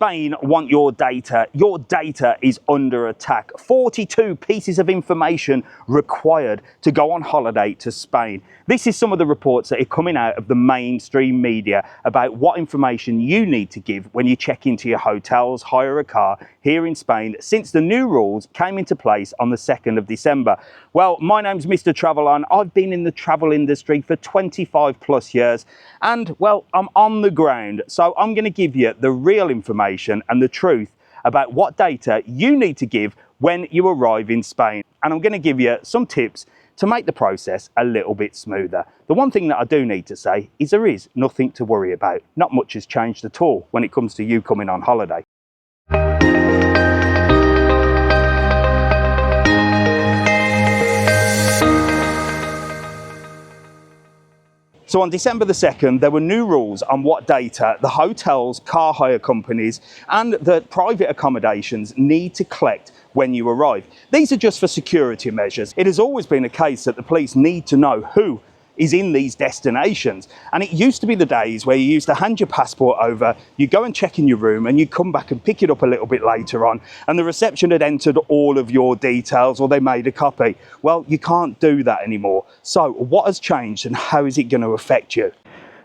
Spain want your data. Your data is under attack. 42 pieces of information required to go on holiday to Spain. This is some of the reports that are coming out of the mainstream media about what information you need to give when you check into your hotels, hire a car here in Spain since the new rules came into place on the 2nd of December. Well, my name's Mr. TravelON. I've been in the travel industry for 25 plus years and, well, I'm on the ground. So I'm going to give you the real information and the truth about what data you need to give when you arrive in Spain. And I'm going to give you some tips to make the process a little bit smoother. The one thing that I do need to say is there is nothing to worry about. Not much has changed at all when it comes to you coming on holiday. So on December the 2nd, there were new rules on what data the hotels, car hire companies and the private accommodations need to collect when you arrive. These are just for security measures. It has always been a case that the police need to know who is in these destinations. And it used to be the days where you used to hand your passport over, you go and check in your room and you come back and pick it up a little bit later on and the reception had entered all of your details or they made a copy. Well, you can't do that anymore. So what has changed and how is it going to affect you?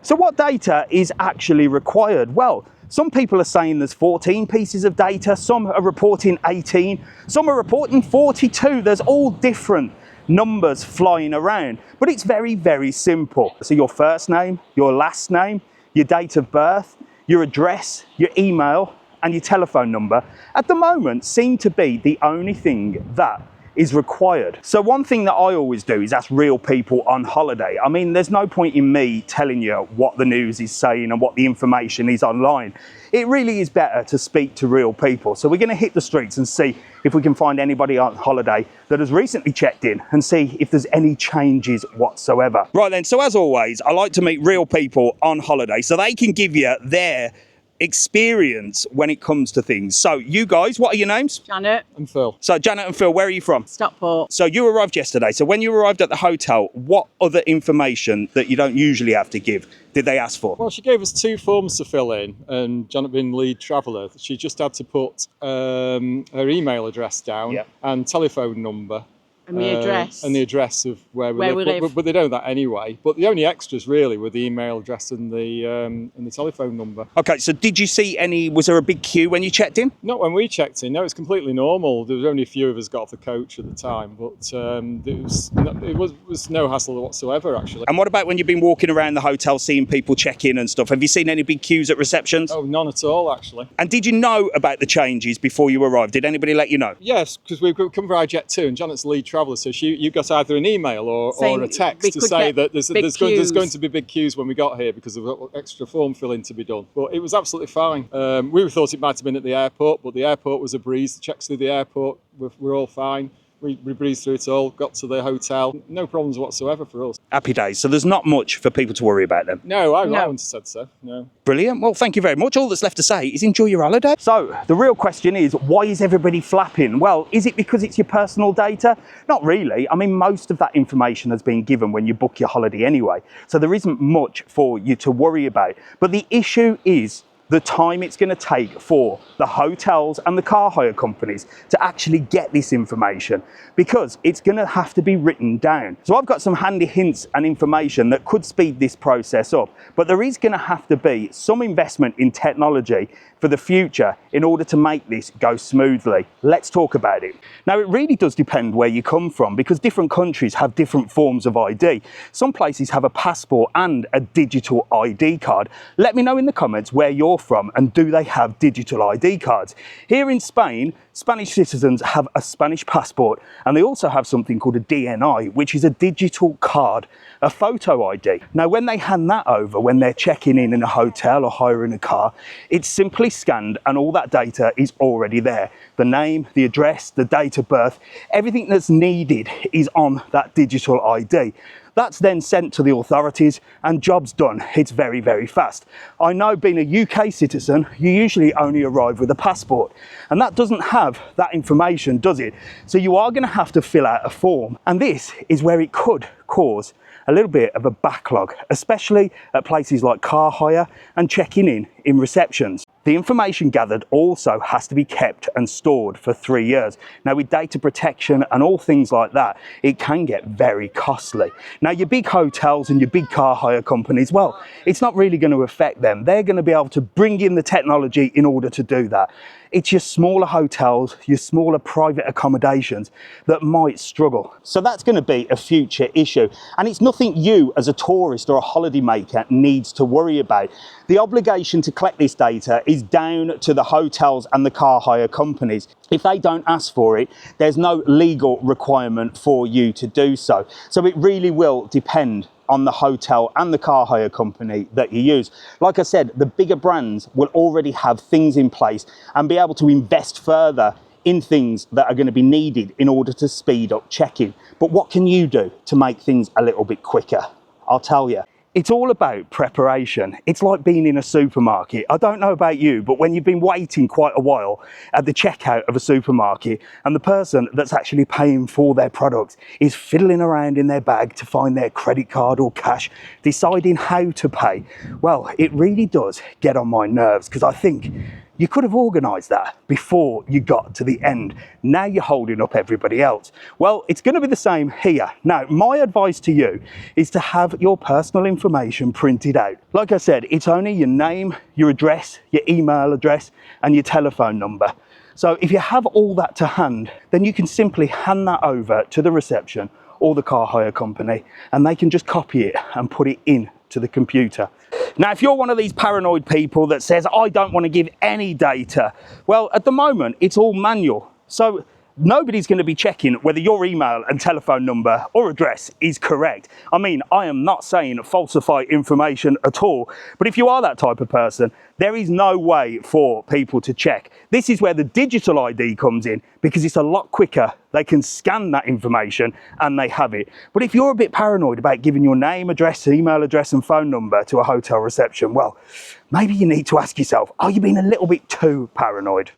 So what data is actually required? Well, some people are saying there's 14 pieces of data, some are reporting 18, some are reporting 42. There's all different numbers flying around, but it's very, very simple. So your first name, your last name, your date of birth, your address, your email, and your telephone number at the moment seem to be the only thing that is required. So one thing that I always do is ask real people on holiday. I mean, there's no point in me telling you what the news is saying and what the information is online. It really is better to speak to real people. So we're going to hit the streets and see if we can find anybody on holiday that has recently checked in and see if there's any changes whatsoever. Right then, so as always, I like to meet real people on holiday so they can give you their experience when it comes to things. So you guys, what are your names? Janet and Phil. So Janet and Phil, where are you from? Stockport. So you arrived yesterday. So when you arrived at the hotel, what other information that you don't usually have to give did they ask for? Well, she gave us 2 forms to fill in, and Janet being lead traveller, she just had to put her email address down and telephone number. And the address. And the address of where we live. But they know that anyway. But the only extras really were the email address and the telephone number. Okay, so did you see was there a big queue when you checked in? Not when we checked in. No, it's completely normal. There was only a few of us got off the coach at the time, but it was no hassle whatsoever actually. And what about when you've been walking around the hotel seeing people check in and stuff? Have you seen any big queues at receptions? Oh, none at all actually. And did you know about the changes before you arrived? Did anybody let you know? Yes, because we've come for Jet 2 and Janet's lead traveller, so you got either an email or a text to say that there's going to be big queues when we got here because of extra form filling to be done. But it was absolutely fine. We thought it might have been at the airport, but the airport was a breeze. The checks through the airport were all fine. We breezed through it all, got to the hotel, no problems whatsoever for us. Happy days. So there's not much for people to worry about then? No, I wouldn't have said so, no. Brilliant. Well, thank you very much. All that's left to say is enjoy your holiday. So the real question is, why is everybody flapping? Well, is it because it's your personal data? Not really. I mean, most of that information has been given when you book your holiday anyway. So there isn't much for you to worry about. But the issue is the time it's going to take for the hotels and the car hire companies to actually get this information, because it's going to have to be written down. So I've got some handy hints and information that could speed this process up, but there is going to have to be some investment in technology for the future in order to make this go smoothly. Let's talk about it. Now, it really does depend where you come from, because different countries have different forms of ID. Some places have a passport and a digital ID card. Let me know in the comments where you're from and do they have digital ID cards. Here in Spain, Spanish citizens have a Spanish passport and they also have something called a DNI, which is a digital card, a photo ID. Now, when they hand that over, when they're checking in a hotel or hiring a car, it's simply scanned and all that data is already there. The name, the address, the date of birth, everything that's needed is on that digital ID. That's then sent to the authorities and job's done. It's very, very fast. I know, being a UK citizen, you usually only arrive with a passport and that doesn't have that information, does it? So you are going to have to fill out a form, and this is where it could cause a little bit of a backlog, especially at places like car hire and checking in receptions. The information gathered also has to be kept and stored for 3 years. Now, with data protection and all things like that, it can get very costly. Now, your big hotels and your big car hire companies, well, it's not really going to affect them. They're going to be able to bring in the technology in order to do that. It's your smaller hotels, your smaller private accommodations that might struggle. So that's going to be a future issue. And it's nothing you as a tourist or a holidaymaker needs to worry about. The obligation to collect this data is down to the hotels and the car hire companies. If they don't ask for it, there's no legal requirement for you to do so. So it really will depend on the hotel and the car hire company that you use. Like I said, the bigger brands will already have things in place and be able to invest further in things that are going to be needed in order to speed up check-in. But what can you do to make things a little bit quicker? I'll tell you. It's all about preparation. It's like being in a supermarket. I don't know about you, but when you've been waiting quite a while at the checkout of a supermarket and the person that's actually paying for their products is fiddling around in their bag to find their credit card or cash, deciding how to pay, well, it really does get on my nerves, because I think you could have organised that before you got to the end. Now you're holding up everybody else. Well, it's going to be the same here. Now, my advice to you is to have your personal information printed out. Like I said, it's only your name, your address, your email address, and your telephone number. So if you have all that to hand, then you can simply hand that over to the reception or the car hire company, and they can just copy it and put it in to the computer. Now, if you're one of these paranoid people that says, I don't want to give any data, well, at the moment, it's all manual. So nobody's going to be checking whether your email and telephone number or address is correct. I mean, I am not saying falsify information at all, but if you are that type of person, there is no way for people to check. This is where the digital ID comes in, because it's a lot quicker. They can scan that information and they have it. But if you're a bit paranoid about giving your name, address, email address and phone number to a hotel reception, well, maybe you need to ask yourself, are you being a little bit too paranoid?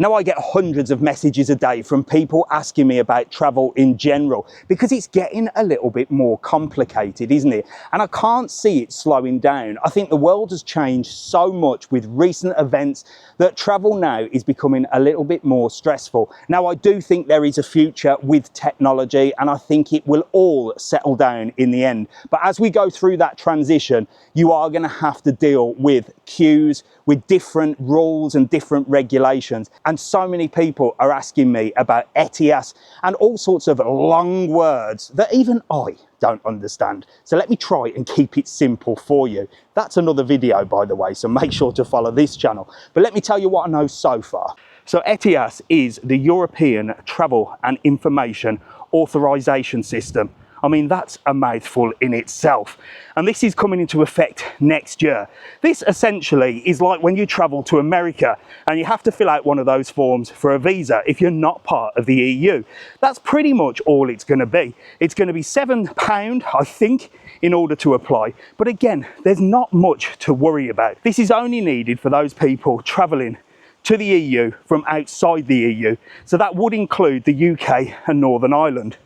Now, I get hundreds of messages a day from people asking me about travel in general, because it's getting a little bit more complicated, isn't it? And I can't see it slowing down. I think the world has changed so much with recent events that travel now is becoming a little bit more stressful. Now, I do think there is a future with technology, and I think it will all settle down in the end. But as we go through that transition, you are going to have to deal with queues, with different rules and different regulations. And so many people are asking me about ETIAS and all sorts of long words that even I don't understand. So let me try and keep it simple for you. That's another video, by the way, so make sure to follow this channel. But let me tell you what I know so far. So ETIAS is the European Travel and Information Authorisation System. I mean, that's a mouthful in itself. And this is coming into effect next year. This essentially is like when you travel to America and you have to fill out one of those forms for a visa if you're not part of the EU. That's pretty much all it's going to be. It's going to be £7, I think, in order to apply. But again, there's not much to worry about. This is only needed for those people travelling to the EU from outside the EU. So that would include the UK and Northern Ireland.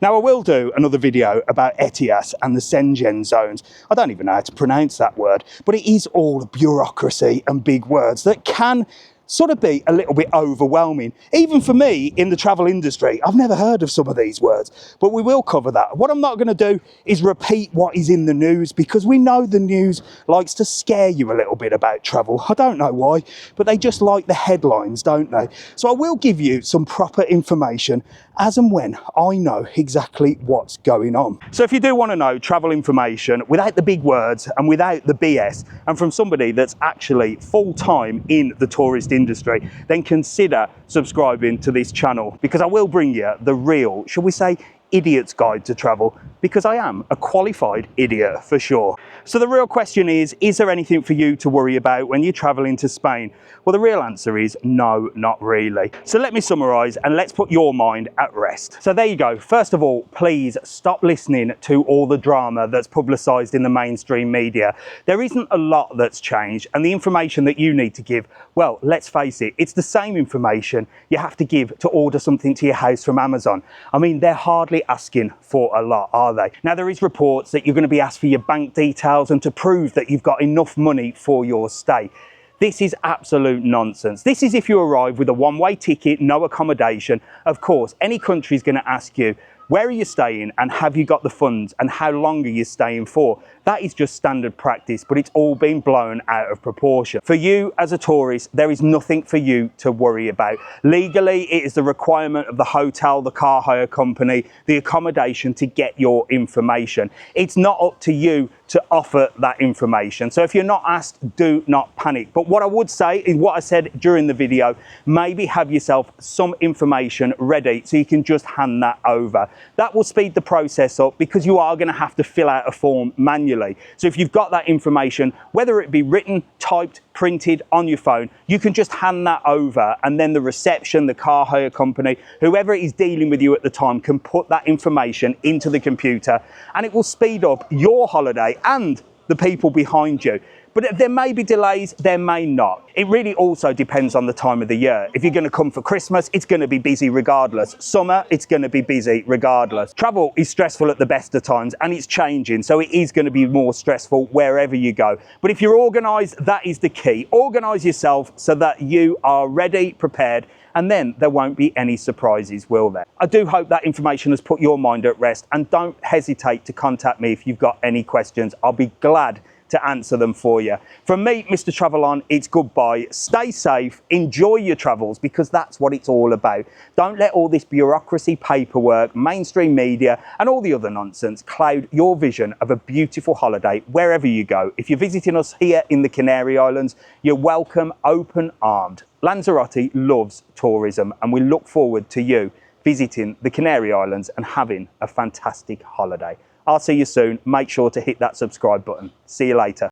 Now, I will do another video about ETIAS and the Schengen zones. I don't even know how to pronounce that word, but it is all bureaucracy and big words that can sort of be a little bit overwhelming. Even for me in the travel industry, I've never heard of some of these words, but we will cover that. What I'm not going to do is repeat what is in the news, because we know the news likes to scare you a little bit about travel. I don't know why, but they just like the headlines, don't they? So I will give you some proper information as and when I know exactly what's going on. So if you do want to know travel information without the big words and without the BS, and from somebody that's actually full-time in the tourist industry, then consider subscribing to this channel, because I will bring you the real, shall we say, idiot's guide to travel, because I am a qualified idiot for sure. So the real question is there anything for you to worry about when you're traveling to Spain? Well, the real answer is no, not really. So let me summarize and let's put your mind at rest. So there you go. First of all, please stop listening to all the drama that's publicized in the mainstream media. There isn't a lot that's changed, and the information that you need to give, well, let's face it, it's the same information you have to give to order something to your house from Amazon. I mean, they're hardly asking for a lot, are they? Now, there is reports that you're going to be asked for your bank details and to prove that you've got enough money for your stay. This is absolute nonsense. This is if you arrive with a one-way ticket, no accommodation. Of course, any country is going to ask you, where are you staying and have you got the funds and how long are you staying for? That is just standard practice, but it's all been blown out of proportion. For you as a tourist, there is nothing for you to worry about. Legally, it is the requirement of the hotel, the car hire company, the accommodation to get your information. It's not up to you to offer that information. So if you're not asked, do not panic. But what I would say is what I said during the video, maybe have yourself some information ready so you can just hand that over. That will speed the process up because you are going to have to fill out a form manually. So if you've got that information, whether it be written, typed, printed on your phone, you can just hand that over, and then the reception, the car hire company, whoever is dealing with you at the time can put that information into the computer, and it will speed up your holiday and the people behind you. But there may be delays, there may not. It really also depends on the time of the year. If you're going to come for Christmas, it's going to be busy regardless. Summer, it's going to be busy regardless. Travel is stressful at the best of times and it's changing, so it is going to be more stressful wherever you go. But if you're organised, that is the key. Organise yourself so that you are ready, prepared, and then there won't be any surprises, will there? I do hope that information has put your mind at rest, and don't hesitate to contact me if you've got any questions. I'll be glad to answer them for you. From me, Mr. TravelON, it's goodbye. Stay safe, enjoy your travels, because that's what it's all about. Don't let all this bureaucracy, paperwork, mainstream media, and all the other nonsense cloud your vision of a beautiful holiday wherever you go. If you're visiting us here in the Canary Islands, you're welcome, open-armed. Lanzarote loves tourism, and we look forward to you visiting the Canary Islands and having a fantastic holiday. I'll see you soon. Make sure to hit that subscribe button. See you later.